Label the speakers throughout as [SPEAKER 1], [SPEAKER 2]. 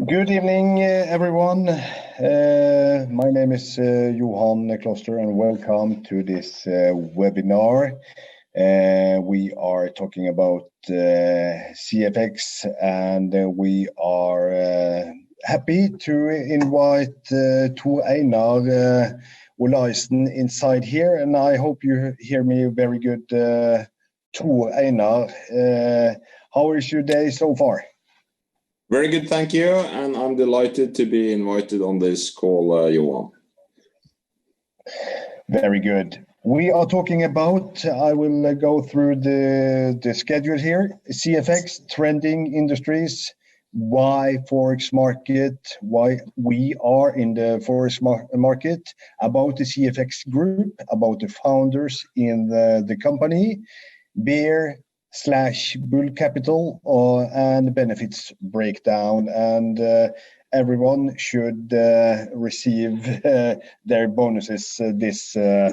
[SPEAKER 1] Good evening, everyone. My name is Johan Kloster, and welcome to this webinar. We are talking about CFX, and we are happy to invite Tor Einar Olaisen inside here, and I hope you hear me very good. Tor Einar, how is your day so far?
[SPEAKER 2] Very good, thank you, and I'm delighted to be invited on this call, Johan.
[SPEAKER 1] Very good. We are talking about, I will go through the schedule here, CFX, trending industries, why Forex market, why we are in the Forex market, about the CFX group, about the founders in the company, bear/bull capital, and benefits breakdown, and everyone should receive their bonuses this day.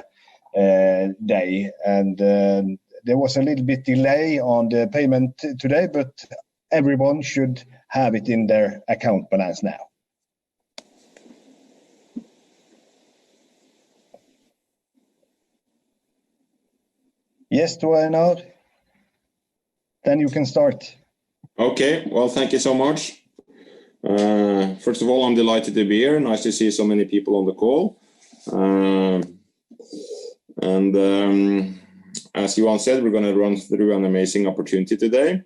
[SPEAKER 1] And there was a little bit delay on the payment today, but everyone should have it in their account balance now. Yes, Tor Einar? Then you can start.
[SPEAKER 2] Okay, well, thank you so much. First of all, I'm delighted to be here. Nice to see so many people on the call. As Johan said, we're going to run through an amazing opportunity today.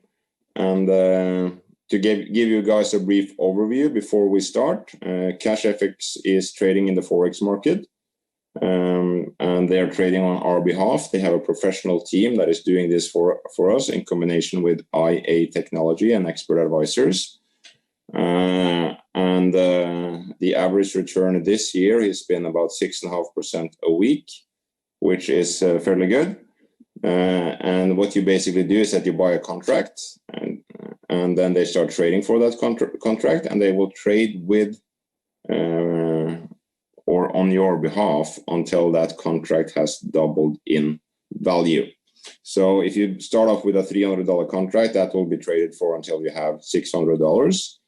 [SPEAKER 2] And to give you guys a brief overview before we start, Cfx is trading in the Forex market. And they are trading on our behalf. They have a professional team that is doing this for us in combination with IA technology and expert advisors. The average return this year has been about 6.5% a week, which is fairly good. And what you basically do is that you buy a contract, and then they start trading for that contract, and they will trade with or on your behalf until that contract has doubled in value. So if you start off with a $300 contract, that will be traded for until you have $600.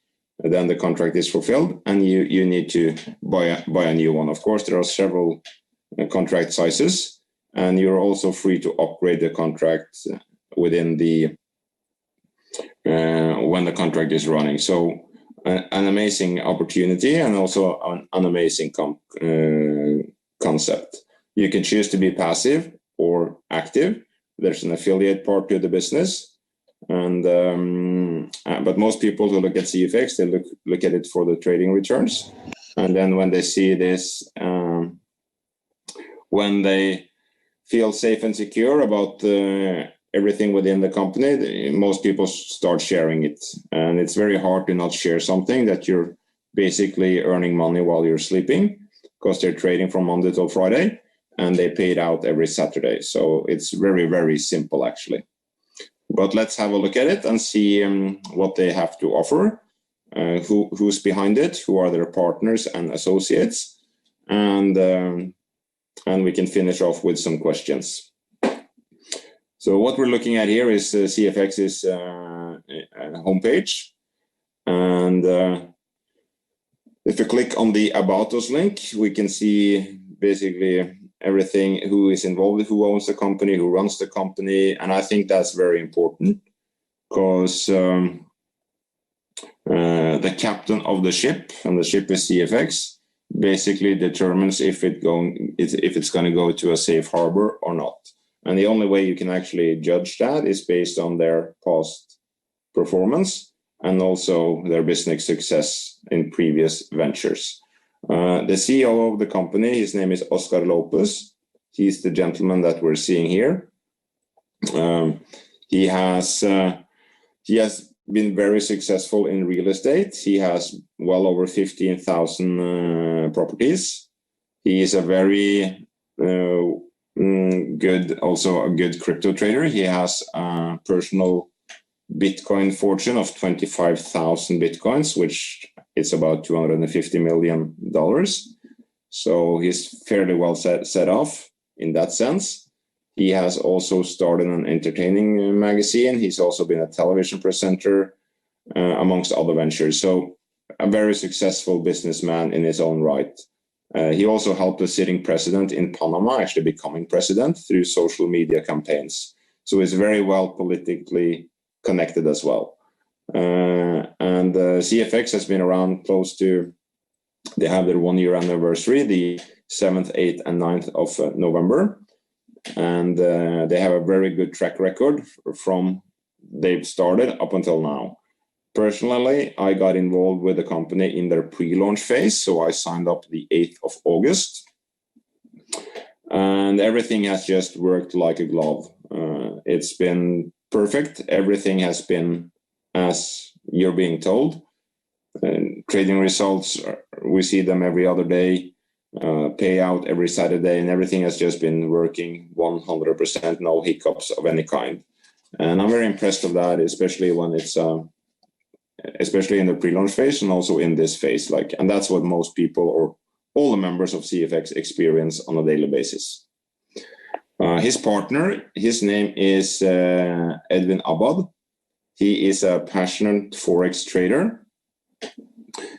[SPEAKER 2] And then the contract is fulfilled, and you need to buy a new one. Of course, there are several contract sizes, and you're also free to upgrade the contract within the when the contract is running. So an amazing opportunity, and also an amazing concept. You can choose to be passive or active. There's an affiliate part to the business, and but most people who look at CFX, they look at it for the trading returns, and then when they see this, when they feel safe and secure about everything within the company, most people start sharing it. And it's very hard to not share something that you're basically earning money while you're sleeping, because they're trading from Monday till Friday, and they pay it out every Saturday. So it's very, very simple, actually. But let's have a look at it and see what they have to offer, who's behind it, who are their partners and associates, and we can finish off with some questions. So what we're looking at here is CFX's homepage. And if you click on the About Us link, we can see basically everything, who is involved, who owns the company, who runs the company. And I think that's very important, because the captain of the ship, and the ship is CFX, basically determines if it's going to go to a safe harbor or not. And the only way you can actually judge that is based on their past performance and also their business success in previous ventures. The CEO of the company, his name is Oscar Lopez. He's the gentleman that we're seeing here. He has been very successful in real estate. He has well over 15,000 properties. He is a very also a good crypto trader. He has a personal Bitcoin fortune of 25,000 Bitcoins, which is about $250 million. So he's fairly well set off in that sense. He has also started an entertaining magazine. He's also been a television presenter, amongst other ventures. So a very successful businessman in his own right. He also helped the sitting president in Panama actually becoming president through social media campaigns. So he's very well politically connected as well. And CFX has been around close to, they have their 1 year anniversary, the 7th, 8th, and 9th of November. And they have a very good track record from they've started up until now. Personally, I got involved with the company in their pre-launch phase, so I signed up the 8th of August. And everything has just worked like a glove. It's been perfect. Everything has been as you're being told. Trading results, we see them every other day, payout every Saturday, and everything has just been working 100%, no hiccups of any kind. And I'm very impressed of that, especially when it's, especially in the pre-launch phase and also in this phase. And that's what most people or all the members of CFX experience on a daily basis. His partner, his name is Edwin Abad. He is a passionate Forex trader.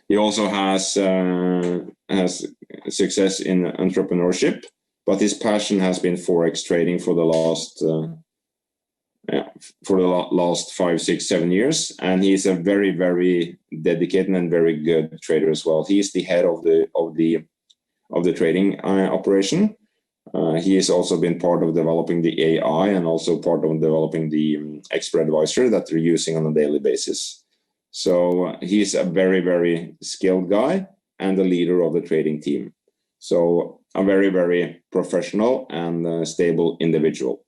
[SPEAKER 2] He also has success in entrepreneurship, but his passion has been Forex trading for the last 5, 6, 7 years, and he's a very, very dedicated and very good trader as well. He is the head of the trading operation. He has also been part of developing the AI and also part of developing the expert advisor that they're using on a daily basis. So he's a very, very skilled guy and the leader of the trading team. So a very, very professional and stable individual.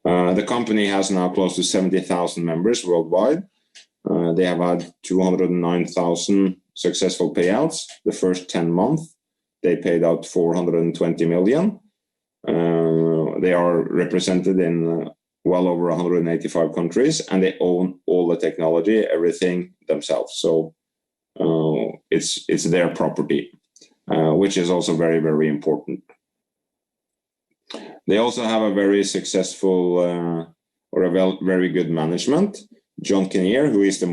[SPEAKER 2] The company has now close to 70,000 members worldwide. They have had 209,000 successful payouts. The first 10 months, they paid out 420 million. They are represented in well over 185 countries, and they own all the technology, everything themselves. So it's their property, which is also very, very important. They also have a very successful or a very good management. John Kinnear, who is the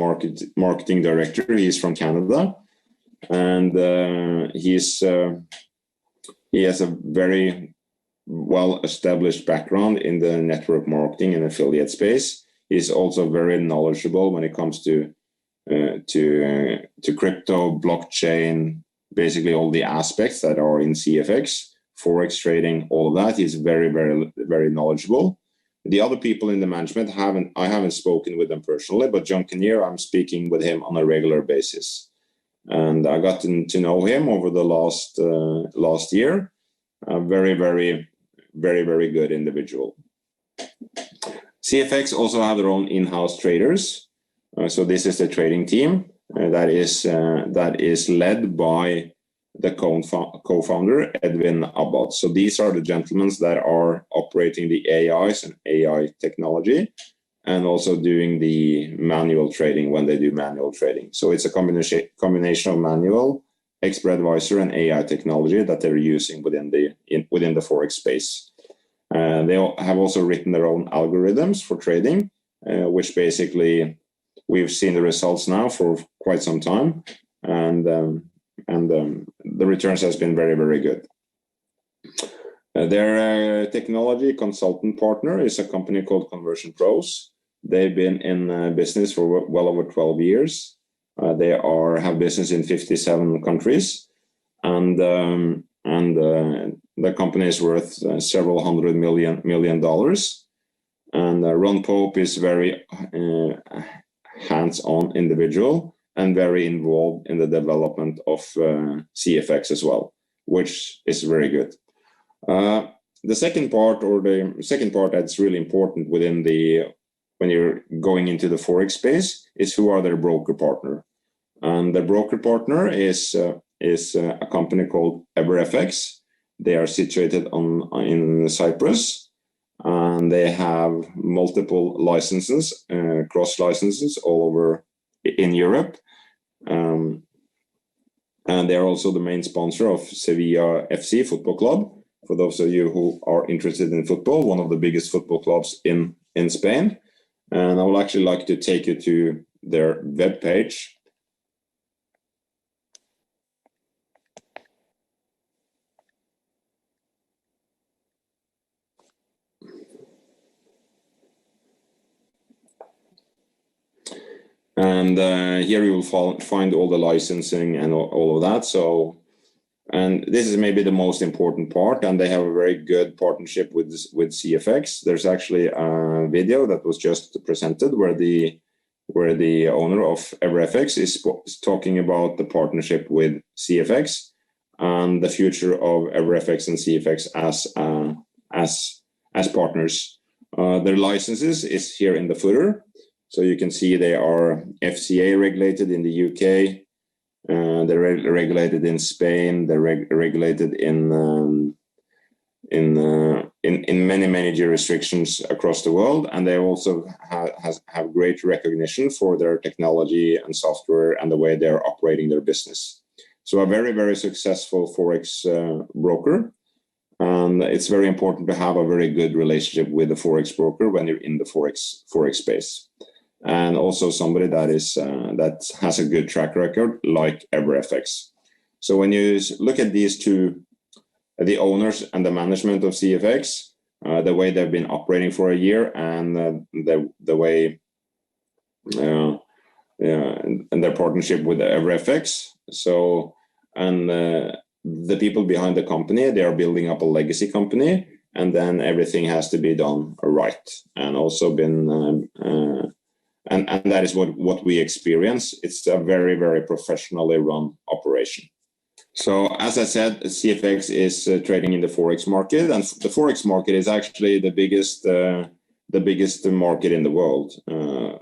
[SPEAKER 2] marketing director, he is from Canada, and he has a very well-established background in the network marketing and affiliate space. He's also very knowledgeable when it comes to crypto, blockchain, basically all the aspects that are in CFX, Forex trading, all of that. He's very, very, very knowledgeable. The other people in the management I haven't spoken with them personally, but John Kinnear, I'm speaking with him on a regular basis, and I got to know him over the last year. A very, very, very, very good individual. CFX also have their own in-house traders. So this is the trading team that is led by the co-founder, Edwin Abad. So these are the gentlemen that are operating the AIs and AI technology and also doing the manual trading when they do manual trading. So it's a combination of manual, expert advisor, and AI technology that they're using within the Forex space. They have also written their own algorithms for trading, which basically we've seen the results now for quite some time, and the returns has been very, very good. Their technology consultant partner is a company called Conversion Pros. They've been in business for well over 12 years. They have business in 57 countries, and the company is worth several $100 million. And Ron Pope is very hands-on individual and very involved in the development of CFX as well, which is very good. The second part that's really important when you're going into the Forex space is who are their broker partner. And the broker partner is a company called EverFX. They are situated in Cyprus, and they have multiple licenses, cross licenses all over in Europe. And they're also the main sponsor of Sevilla FC Football Club. For those of you who are interested in football, one of the biggest football clubs in Spain. And I would actually like to take you to their webpage. And here you will find all the licensing and all of that. So, and this is maybe the most important part, and they have a very good partnership with Cfx. There's actually a video that was just presented where the owner of EverFX is talking about the partnership with Cfx and the future of EverFX and Cfx as partners. Their licenses is here in the footer. So you can see they are FCA regulated in the UK. They're regulated in Spain. They're regulated in many jurisdictions across the world, and they also have great recognition for their technology and software and the way they're operating their business. So a very successful Forex broker. And it's very important to have a very good relationship with the Forex broker when you're in the Forex space. And also somebody that has a good track record like EverFX. So when you look at these two, the owners and the management of Cfx, the way they've been operating for a year, and the way and their partnership with EverFX. So, and the people behind the company, they are building up a legacy company, and then everything has to be done right, and also been and that is what we experience. It's a very professionally run operation. So as I said, Cfx is trading in the Forex market, and the Forex market is actually the biggest market in the world.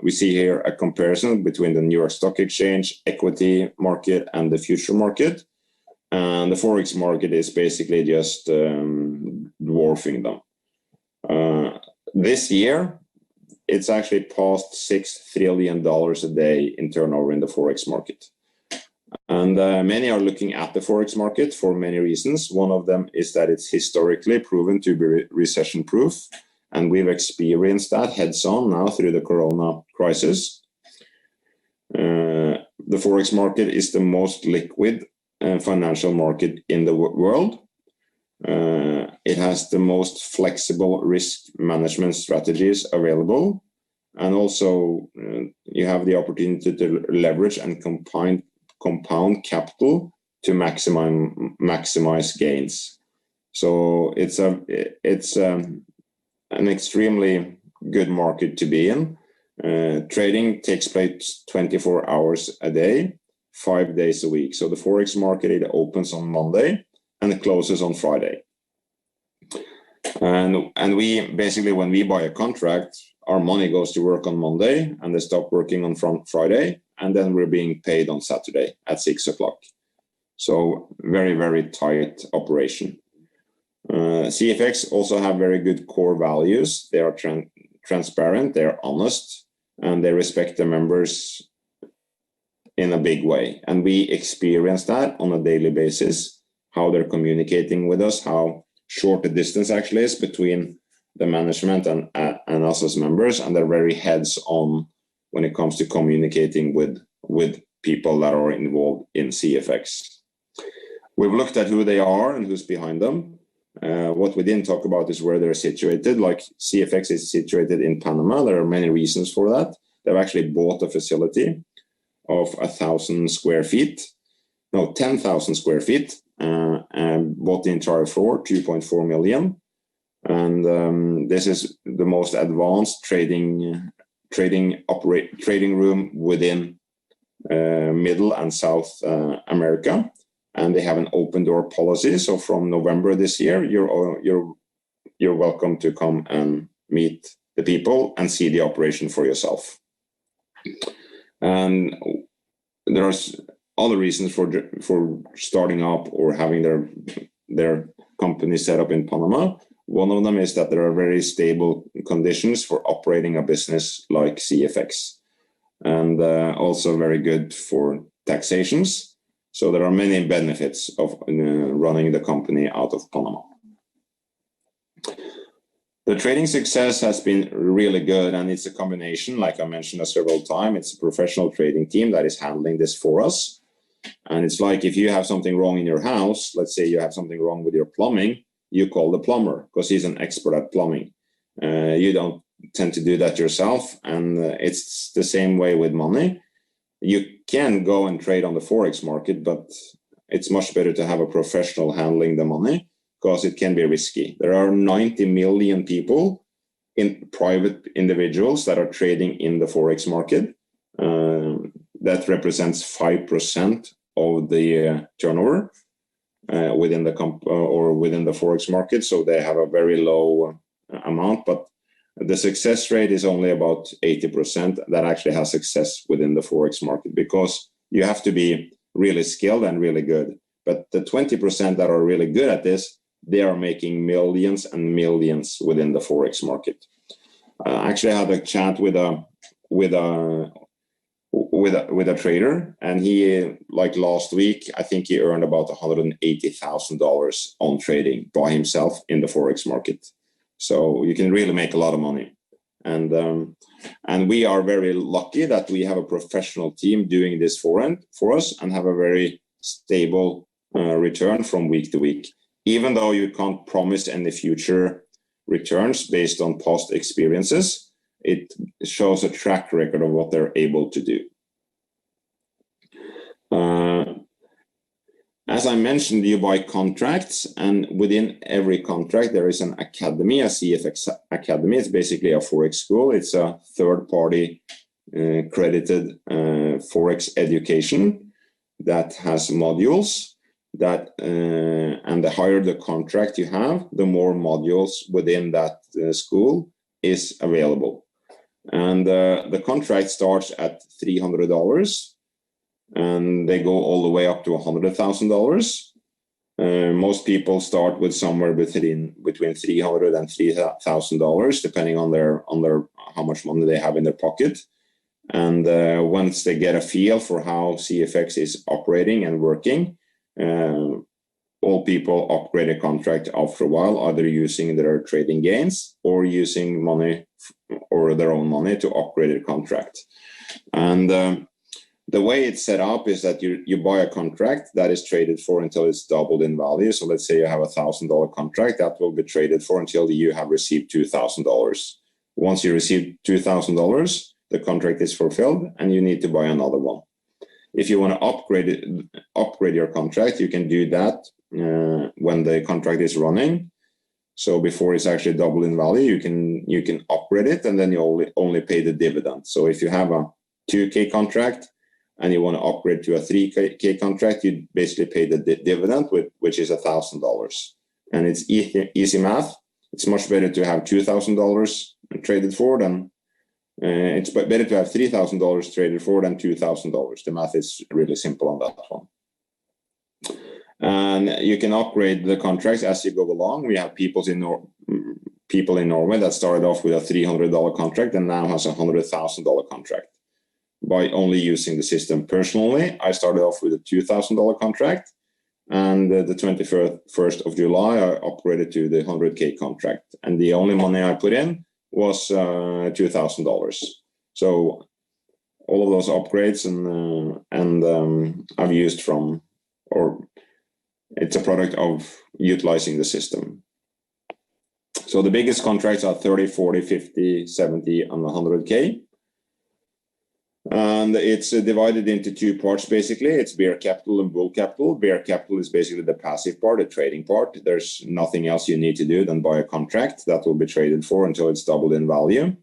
[SPEAKER 2] We see here a comparison between the New York Stock Exchange equity market and the future market. And the Forex market is basically just dwarfing them. This year, it's actually past $6 trillion a day in turnover in the Forex market. And many are looking at the Forex market for many reasons. One of them is that it's historically proven to be recession-proof. And we've experienced that heads-on now through the Corona crisis. The Forex market is the most liquid financial market in the world. It has the most flexible risk management strategies available. And also you have the opportunity to leverage and compound capital to maximize gains. So it's an extremely good market to be in. Trading takes place 24 hours a day, 5 days a week. So the Forex market, it opens on Monday and it closes on Friday. And we basically, when we buy a contract, our money goes to work on Monday and they stop working on Friday, and then we're being paid on Saturday at 6 o'clock. So very tight operation. Cfx also have very good core values. They are transparent, they are honest, and they respect their members in a big way. And we experience that on a daily basis, how they're communicating with us, how short the distance actually is between the management and us as members, and they're very heads-on when it comes to communicating with people that are involved in Cfx. We've looked at who they are and who's behind them. What we didn't talk about is where they're situated. Like Cfx is situated in Panama. There are many reasons for that. They've actually bought a facility of 10,000 square feet, and bought the entire floor, 2.4 million. And this is the most advanced trading room within Middle and South America. And they have an open door policy. So from November this year, you're welcome to come and meet the people and see the operation for yourself. And there's other reasons for starting up or having their company set up in Panama. One of them is that there are very stable conditions for operating a business like Cfx, and also very good for taxations. So there are many benefits of running the company out of Panama. The trading success has been really good, and it's a combination, like I mentioned several times. It's a professional trading team that is handling this for us. And it's like if you have something wrong in your house, let's say you have something wrong with your plumbing, you call the plumber because he's an expert at plumbing. You don't tend to do that yourself, and it's the same way with money. You can go and trade on the Forex market, but it's much better to have a professional handling the money because it can be risky. There are 90 million people, in private individuals, that are trading in the Forex market. That represents 5% of the turnover within the Forex market. So they have a very low amount, but the success rate is only about 80% that actually has success within the Forex market, because you have to be really skilled and really good. But the 20% that are really good at this, they are making millions and millions within the Forex market. Actually, I had a chat with a trader, and he, like last week, I think he earned about $180,000 on trading by himself in the Forex market. So you can really make a lot of money. And we are very lucky that we have a professional team doing this for us and have a very stable return from week to week. Even though you can't promise any future returns based on past experiences, it shows a track record of what they're able to do. As I mentioned, you buy contracts, and within every contract there is an academy, a Cfx Academy. It's basically a Forex school. It's a third-party credited Forex education that has modules that, and the higher the contract you have, the more modules within that school is available. And the contract starts at $300. And they go all the way up to $100,000. Most people start with somewhere between $300 and $3,000, depending on their how much money they have in their pocket. And once they get a feel for how CFX is operating and working, all people upgrade a contract after a while, either using their trading gains or using money or their own money to upgrade a contract. And the way it's set up is that you buy a contract that is traded for until it's doubled in value. So let's say you have $1,000 contract that will be traded for until you have received $2,000. Once you receive $2,000, the contract is fulfilled and you need to buy another one. If you want to upgrade your contract, you can do that when the contract is running. So before it's actually doubled in value, you can upgrade it, and then you only pay the dividend. So if you have a 2K contract and you want to upgrade to a 3K contract, you basically pay the dividend, which is $1,000. And it's easy math. It's much better to have $2,000 traded for than it's better to have $3,000 traded for than $2,000. The math is really simple on that one. And you can upgrade the contracts as you go along. We have people in Norway that started off with a $300 contract and now has a $100,000 contract by only using the system. Personally, I started off with a $2,000 contract, and the 21st of July, I upgraded to the 100K contract, and the only money I put in was $2,000. So all of those upgrades and I've used from, or it's a product of utilizing the system. So the biggest contracts are 30, 40, 50, 70, and 100K. And it's divided into two parts, basically. It's bear capital and bull capital. Bear capital is basically the passive part, the trading part. There's nothing else you need to do than buy a contract that will be traded for until it's doubled in value.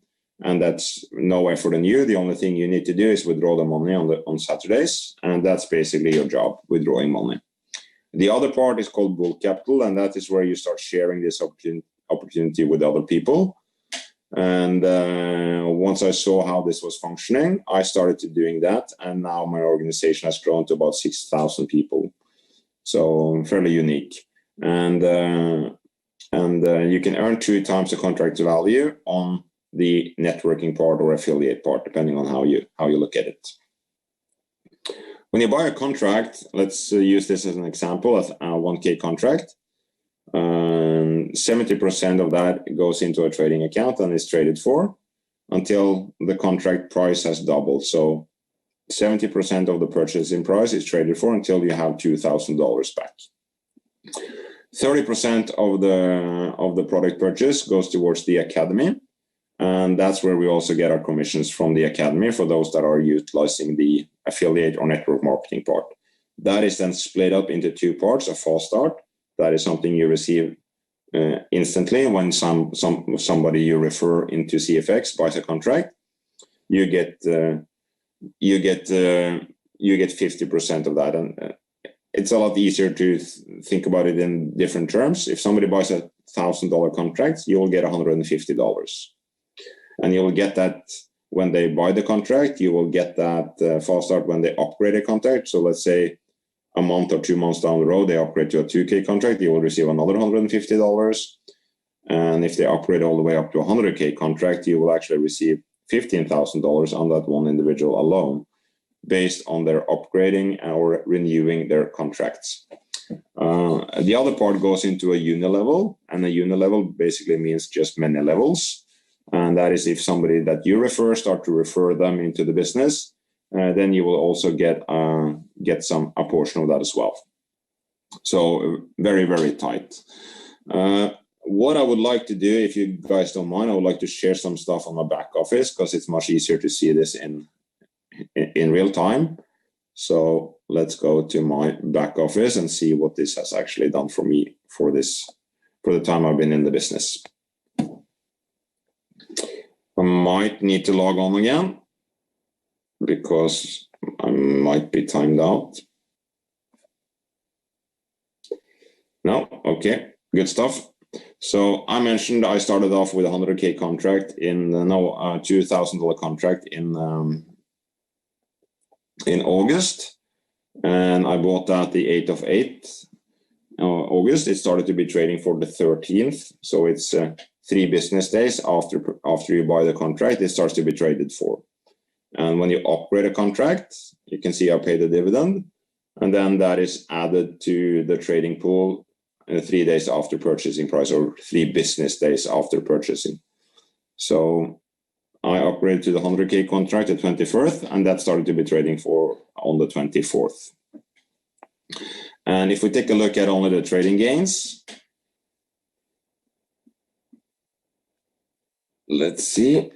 [SPEAKER 2] And that's no effort on you. The only thing you need to do is withdraw the money on Saturdays. And that's basically your job, withdrawing money. The other part is called bull capital, and that is where you start sharing this opportunity with other people. And once I saw how this was functioning, I started to doing that. And now my organization has grown to about 6,000 people. So fairly unique. And you can earn 2 times the contract value on the networking part or affiliate part, depending on how you look at it. When you buy a contract, let's use this as an example of a 1K contract. 70% of that goes into a trading account and is traded for until the contract price has doubled. So 70% of the purchasing price is traded for until you have $2,000 back. 30% of the product purchase goes towards the academy, and that's where we also get our commissions from the academy for those that are utilizing the affiliate or network marketing part. That is then split up into two parts: a fast start, that is something you receive instantly when somebody you refer into CFX buys a contract. You get 50% of that, and it's a lot easier to think about it in different terms. If somebody buys a $1,000 contract, you will get $150, and you will get that when they buy the contract. You will get that fast start when they upgrade a contract. So let's say a month or 2 months down the road, they upgrade to a 2K contract, you will receive another $150. And if they upgrade all the way up to a 100K contract, you will actually receive $15,000 on that one individual alone, based on their upgrading or renewing their contracts. The other part goes into a unilevel, and a unilevel basically means just many levels. And that is if somebody that you refer start to refer them into the business, then you will also get a portion of that as well. So very, very tight. What I would like to do, if you guys don't mind, I would like to share some stuff on my back office, because it's much easier to see this in real time. So let's go to my back office and see what this has actually done for me for the time I've been in the business. I might need to log on again, because I might be timed out. No, okay, good stuff. So I mentioned I started off with a 100K contract $2,000 contract in August, and I bought that the 8th of August. It started to be trading for the 13th, so it's 3 business days after you buy the contract, it starts to be traded for. And when you upgrade a contract, you can see I paid a dividend, and then that is added to the trading pool 3 days after purchasing price, or 3 business days after purchasing. So I upgraded to the 100K contract the 21st, and that started to be trading for on the 24th. And if we take a look at only the trading gains, let's see.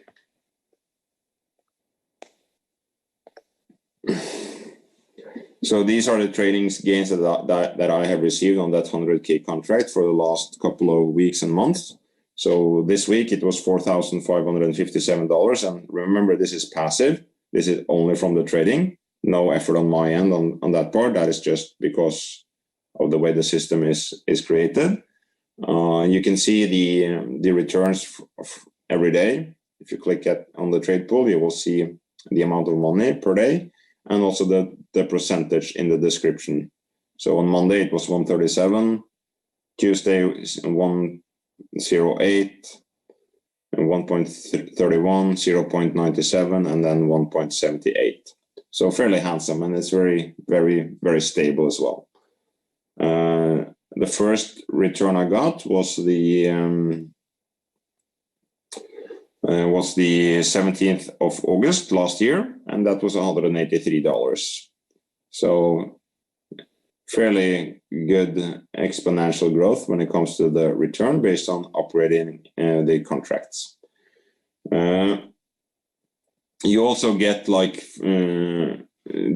[SPEAKER 2] So these are the trading gains that I have received on that 100K contract for the last couple of weeks and months. So this week it was $4,557, and remember, this is passive. This is only from the trading. No effort on my end on that part. That is just because of the way the system is created. You can see the returns every day. If you click on the trade pool, you will see the amount of money per day, and also the percentage in the description. So on Monday it was 137, Tuesday 108, and 1.31, 0.97, and then 1.78. So fairly handsome, and it's very, very, very stable as well. The first return I got was the 17th of August last year, and that was $183. So fairly good exponential growth when it comes to the return based on operating the contracts. You also get like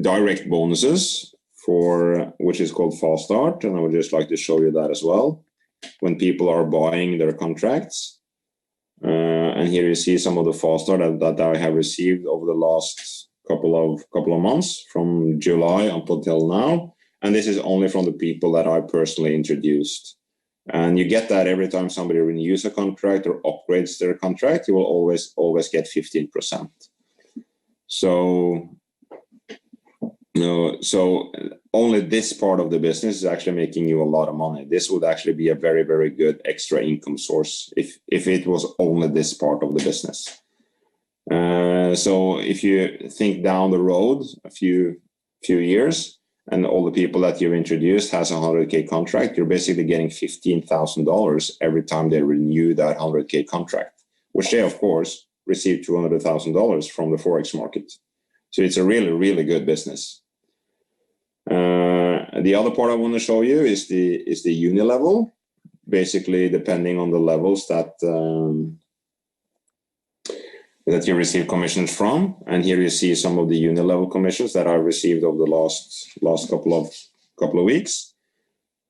[SPEAKER 2] direct bonuses for which is called fast start, and I would just like to show you that as well. When people are buying their contracts, and here you see some of the fast start that I have received over the last couple of months from July up until now, and this is only from the people that I personally introduced. And you get that every time somebody renews a contract or upgrades their contract, you will always get 15%. So only this part of the business is actually making you a lot of money. This would actually be a very, very good extra income source if it was only this part of the business. So if you think down the road a few years, and all the people that you've introduced has a 100K contract, you're basically getting $15,000 every time they renew that 100K contract, which they, of course, receive $200,000 from the Forex market. So it's a really, really good business. The other part I want to show you is the unilevel. Basically, depending on the levels that that you receive commissions from. And here you see some of the unit level commissions that I've received over the last couple of weeks.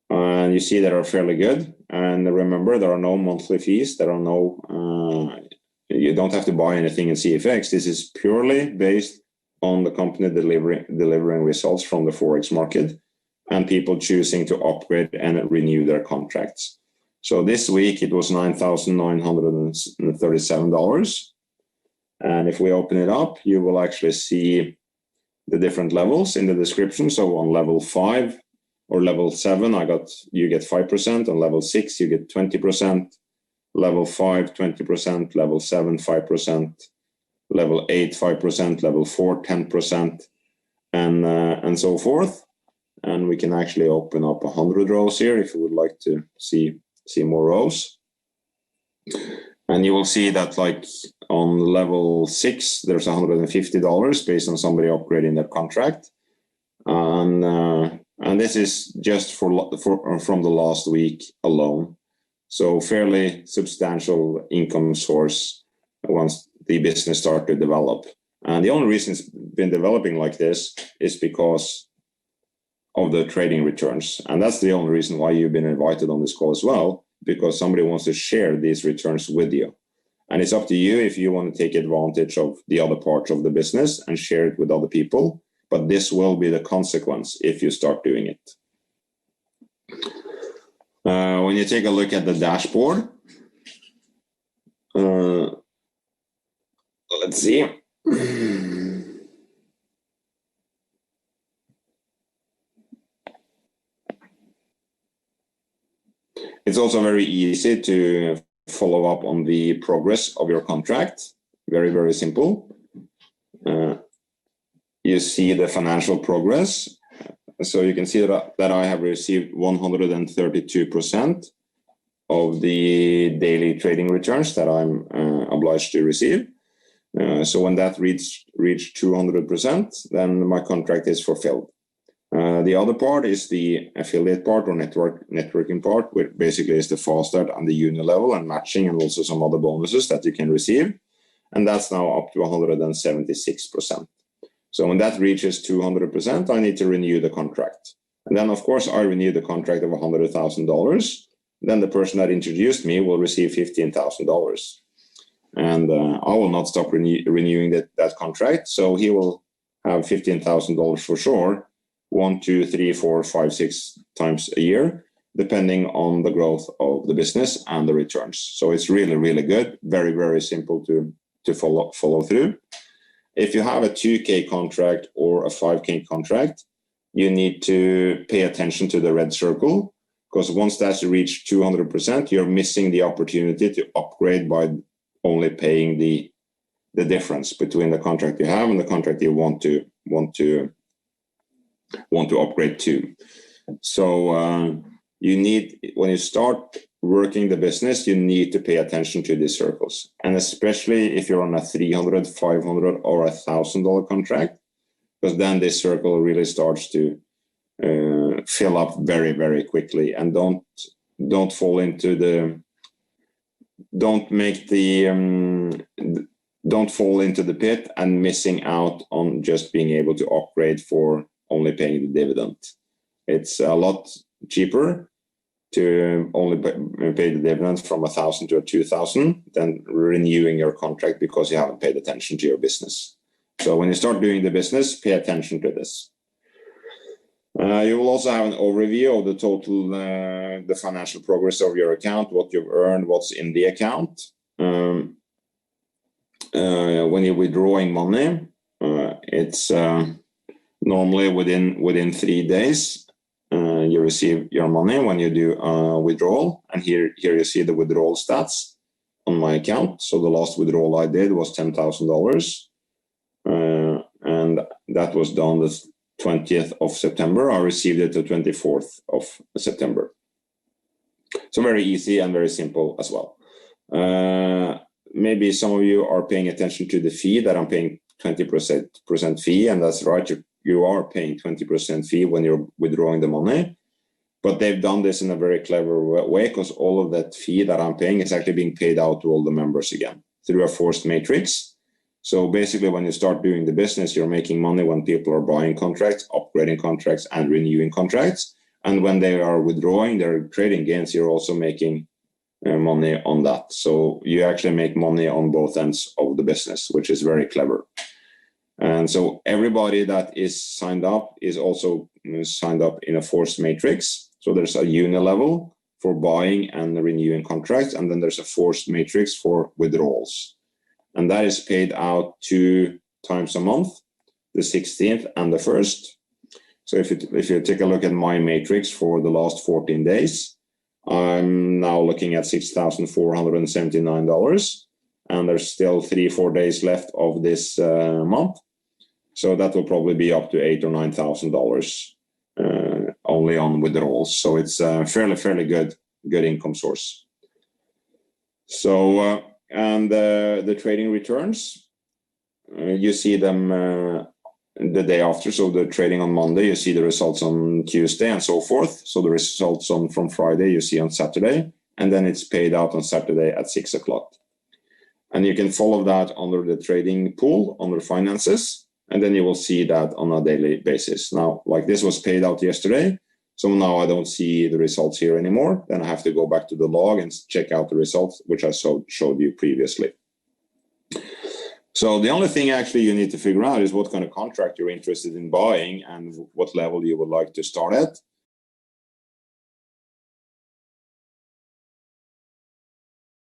[SPEAKER 2] And you see that are fairly good. And remember, there are no monthly fees. There are no, you don't have to buy anything in CFX. This is purely based on the company delivering results from the Forex market and people choosing to upgrade and renew their contracts. So this week it was $9,937. And if we open it up, you will actually see the different levels in the description. So on level 5 or level 7, you get 5%. On level 6, you get 20%. Level 5, 20%. Level 7, 5%. Level 8, 5%. Level 4, 10%, and so forth. And we can actually open up 100 rows here if you would like to see more rows. And you will see that, like on level 6, there's $150 based on somebody upgrading their contract, and this is just from the last week alone. So fairly substantial income source once the business started to develop. And the only reason it's been developing like this is because of the trading returns, and that's the only reason why you've been invited on this call as well, because somebody wants to share these returns with you. And it's up to you if you want to take advantage of the other parts of the business and share it with other people. But this will be the consequence if you start doing it. When you take a look at the dashboard, let's see. It's also very easy to follow up on the progress of your contract. Very, very simple. You see the financial progress. So you can see that I have received 132% of the daily trading returns that I'm obliged to receive. So when that reached 200%, then my contract is fulfilled. The other part is the affiliate part or networking part, which basically is the fast start and the unit level and matching, and also some other bonuses that you can receive. And that's now up to 176%. So when that reaches 200%, I need to renew the contract. And then, of course, I renew the contract of $100,000. Then the person that introduced me will receive $15,000. And I will not stop renewing that contract. So he will have $15,000 for sure, 1, 2, 3, 4, 5, 6 times a year, depending on the growth of the business and the returns. So it's really, really good. Very, very simple to follow through. If you have a 2K contract or a 5K contract, you need to pay attention to the red circle, because once that's reached 200%, you're missing the opportunity to upgrade by only paying the difference between the contract you have and the contract you want to upgrade to. So you need, when you start working the business, you need to pay attention to these circles, and especially if you're on a $300, $500, or $1,000 contract, because then this circle really starts to fill up very, very quickly. And don't fall into the pit and missing out on just being able to upgrade for only paying the dividend. It's a lot cheaper to only pay the dividend from 1,000 to 2,000 than renewing your contract because you haven't paid attention to your business. So when you start doing the business, pay attention to this. You will also have an overview of the total, the financial progress of your account, what you've earned, what's in the account. When you're withdrawing money, it's normally within 3 days. You receive your money when you do withdrawal, and here you see the withdrawal stats on my account. So the last withdrawal I did was $10,000, and that was done the 20th of September. I received it the 24th of September. So very easy and very simple as well. Maybe some of you are paying attention to the fee that I'm paying 20% fee, and that's right. You are paying 20% fee when you're withdrawing the money, but they've done this in a very clever way, because all of that fee that I'm paying is actually being paid out to all the members again through a forced matrix. So basically, when you start doing the business, you're making money when people are buying contracts, upgrading contracts, and renewing contracts. And when they are withdrawing their trading gains, you're also making money on that. So you actually make money on both ends of the business, which is very clever. And so everybody that is signed up is also signed up in a forced matrix. So there's a uni level for buying and renewing contracts, and then there's a forced matrix for withdrawals. And that is paid out 2 times a month, the 16th and the 1st. So if you take a look at my matrix for the last 14 days, I'm now looking at $6,479, and there's still 3-4 days left of this month. So that will probably be up to $8,000 or $9,000 only on withdrawals. So it's a fairly good income source. So and the trading returns, you see them the day after. So the trading on Monday, you see the results on Tuesday and so forth. So the results from Friday you see on Saturday, and then it's paid out on Saturday at 6 o'clock. And you can follow that under the trading pool, under finances, and then you will see that on a daily basis. Now, like this was paid out yesterday, so now I don't see the results here anymore. Then I have to go back to the log and check out the results, which I showed you previously. So the only thing actually you need to figure out is what kind of contract you're interested in buying and what level you would like to start at.